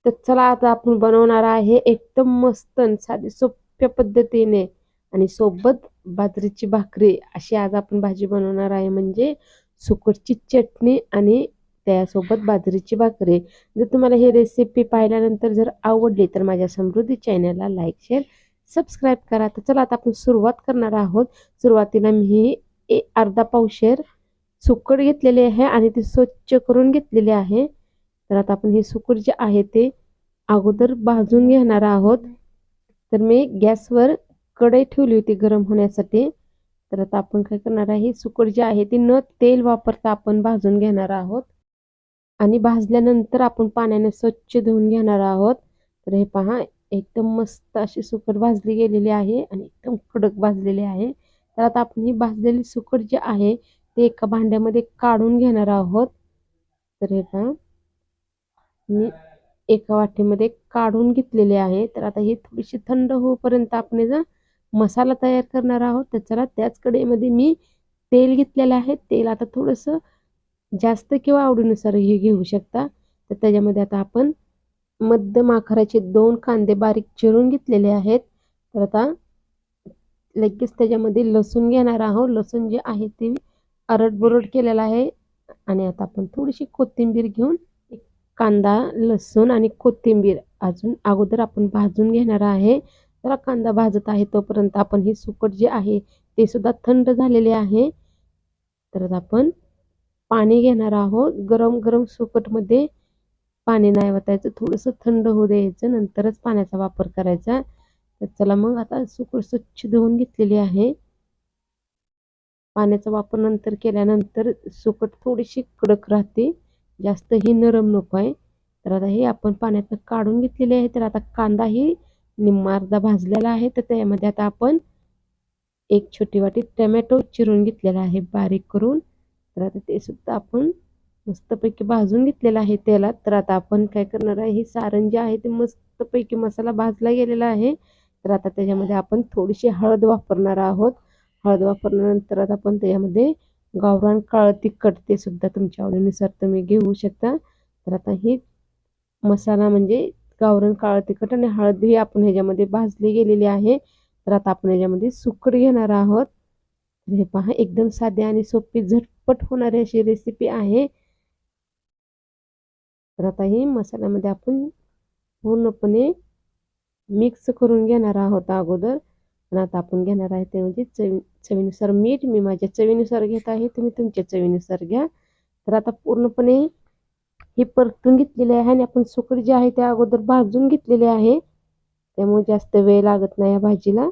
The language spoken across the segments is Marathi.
तर चला आता आपण बनवणार आहे एकदम मस्त आणि साधी सोप्या पद्धतीने आणि सोबत बाजरीची भाकरी अशी आज आपण भाजी बनवणार आहे. म्हणजे सुकटची चटणी आणि त्यासोबत बाजरीची भाकरी. जर तुम्हाला ही रेसिपी पाहिल्यानंतर जर आवडली तर माझ्या समृद्धी चॅनलला लाईक शेअर सबस्क्राईब करा. तर चला आता आपण सुरुवात करणार आहोत. सुरुवातीला मी अर्धा पावशेर सुकट घेतलेले आहे आणि ते स्वच्छ करून घेतलेले आहे. तर आता आपण हे सुकट जे आहे ते अगोदर भाजून घेणार आहोत. तर मी गॅसवर कढई ठेवली होती गरम होण्यासाठी. तर आता आपण काय करणार आहे, सुकट जे आहे ते न तेल वापरता आपण भाजून घेणार आहोत आणि भाजल्यानंतर आपण पाण्याने स्वच्छ धुवून घेणार आहोत. तर हे पहा, एकदम मस्त अशी सुकट भाजली गेलेली आहे आणि एकदम कडक भाजलेली आहे. तर आता आपण ही भाजलेली सुकट जे आहे ते एका भांड्यामध्ये काढून घेणार आहोत. तर हे पहा, मी एका वाटीमध्ये काढून घेतलेले आहे. तर आता ही थोडीशी थंड होईपर्यंत आपण याचा मसाला तयार करणार आहोत. तर चला, त्याच कढईमध्ये मी तेल घेतलेलं आहे. तेल आता थोडंसं जास्त किंवा आवडीनुसार हे घेऊ शकता. तर त्याच्यामध्ये आता आपण मध्यम आकाराचे 2 कांदे बारीक चिरून घेतलेले आहेत. तर आता लगेच त्याच्यामध्ये लसूण घेणार आहोत. लसूण जे आहे ते आरड केलेला आहे आणि आता आपण थोडीशी कोथिंबीर घेऊन कांदा, लसूण आणि कोथिंबीर अजून अगोदर आपण भाजून घेणार आहे. जरा कांदा भाजत आहे तोपर्यंत आपण हे सुकट जे आहे ते सुद्धा थंड झालेले आहे. तर आपण पाणी घेणार आहोत. गरम गरम सुकटमध्ये पाणी नाही ओतायचं, थोडंसं थंड होऊ द्यायचं, नंतरच पाण्याचा वापर करायचा. तर चला मग आता सुकट स्वच्छ धुवून घेतलेली आहे. पाण्याचा वापर नंतर केल्यानंतर सुकट थोडीशी कडक राहते, जास्तही नरम नको आहे. तर आता हे आपण पाण्यातनं काढून घेतलेले आहे. तर आता कांदाही निम्मा अर्धा भाजलेला आहे. तर त्यामध्ये आता आपण एक छोटी वाटी टोमॅटो चिरून घेतलेला आहे बारीक करून. तर आता ते सुद्धा आपण मस्तपैकी भाजून घेतलेलं आहे तेलात. तर आता आपण काय करणार आहे, हे सारण जे आहे ते मस्तपैकी मसाला भाजला गेलेला आहे. तर आता त्याच्यामध्ये आपण थोडीशी हळद वापरणार आहोत. हळद वापरल्यानंतर आता आपण त्याच्यामध्ये गावरान काळं तिखट ते सुद्धा तुमच्या आवडीनुसार तुम्ही घेऊ शकता. तर आता हे मसाला म्हणजे गावरान काळं तिखट आणि हळद ही आपण ह्याच्यामध्ये भाजली गेलेली आहे. तर आता आपण ह्याच्यामध्ये सुकट घेणार आहोत. तर हे पहा, एकदम साधी आणि सोपी झटपट होणारी अशी रेसिपी आहे. तर आता ही मसाल्यामध्ये आपण पूर्णपणे मिक्स करून घेणार आहोत अगोदर. आणि आता आपण घेणार आहे ते म्हणजे चवीनुसार मीठ. मी माझ्या चवीनुसार घेत आहे, तुम्ही तुमच्या चवीनुसार घ्या. तर आता पूर्णपणे हे परतून घेतलेले आहे आणि आपण सुकट जे आहे ते अगोदर भाजून घेतलेले आहे, त्यामुळे जास्त वेळ लागत नाही या भाजीला.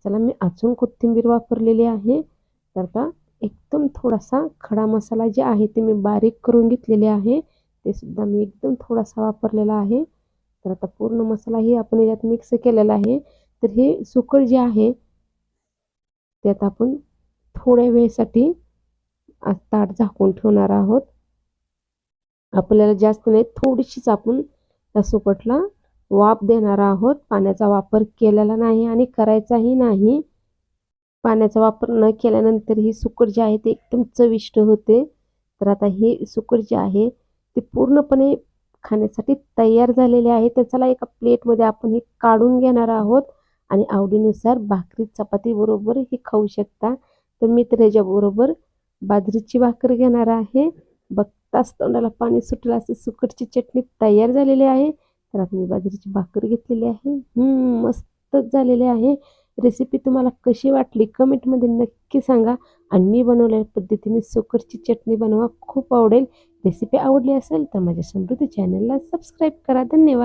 चला, मी अजून कोथिंबीर वापरलेली आहे. तर आता एकदम थोडासा खडा मसाला जे आहे ते मी बारीक करून घेतलेले आहे, ते सुद्धा मी एकदम थोडासा वापरलेला आहे. तर आता पूर्ण मसालाही आपण याच्यात मिक्स केलेला आहे. तर हे सुकट जे आहे त्यात आपण थोड्या वेळेसाठी ताट झाकून ठेवणार आहोत. आपल्याला जास्त नाही, थोडीशीच आपण त्या सुकटला वाफ देणार आहोत. पाण्याचा वापर केलेला नाही आणि करायचाही नाही. पाण्याचा वापर न केल्यानंतर ही सुकट जे आहे ते एकदम चविष्ट होते. तर आता हे सुकट जे आहे ते पूर्णपणे खाण्यासाठी तयार झालेले आहे. तर चला, एका प्लेटमध्ये आपण हे काढून घेणार आहोत आणि आवडीनुसार भाकरी चपाती बरोबर हे खाऊ शकता. तर मी तर याच्याबरोबर बाजरीची भाकर घेणार आहे. बघताच तोंडाला पाणी सुटलं असं सुकटची चटणी तयार झालेली आहे. तर आता मी बाजरीची भाकर घेतलेली आहे. मस्तच झालेली आहे. रेसिपी तुम्हाला कशी वाटली कमेंटमध्ये नक्की सांगा आणि मी बनवलेल्या पद्धतीने सुकटची चटणी बनवा, खूप आवडेल. रेसिपी आवडली असेल तर माझ्या समृद्धी चॅनलला सबस्क्राईब करा. धन्यवाद.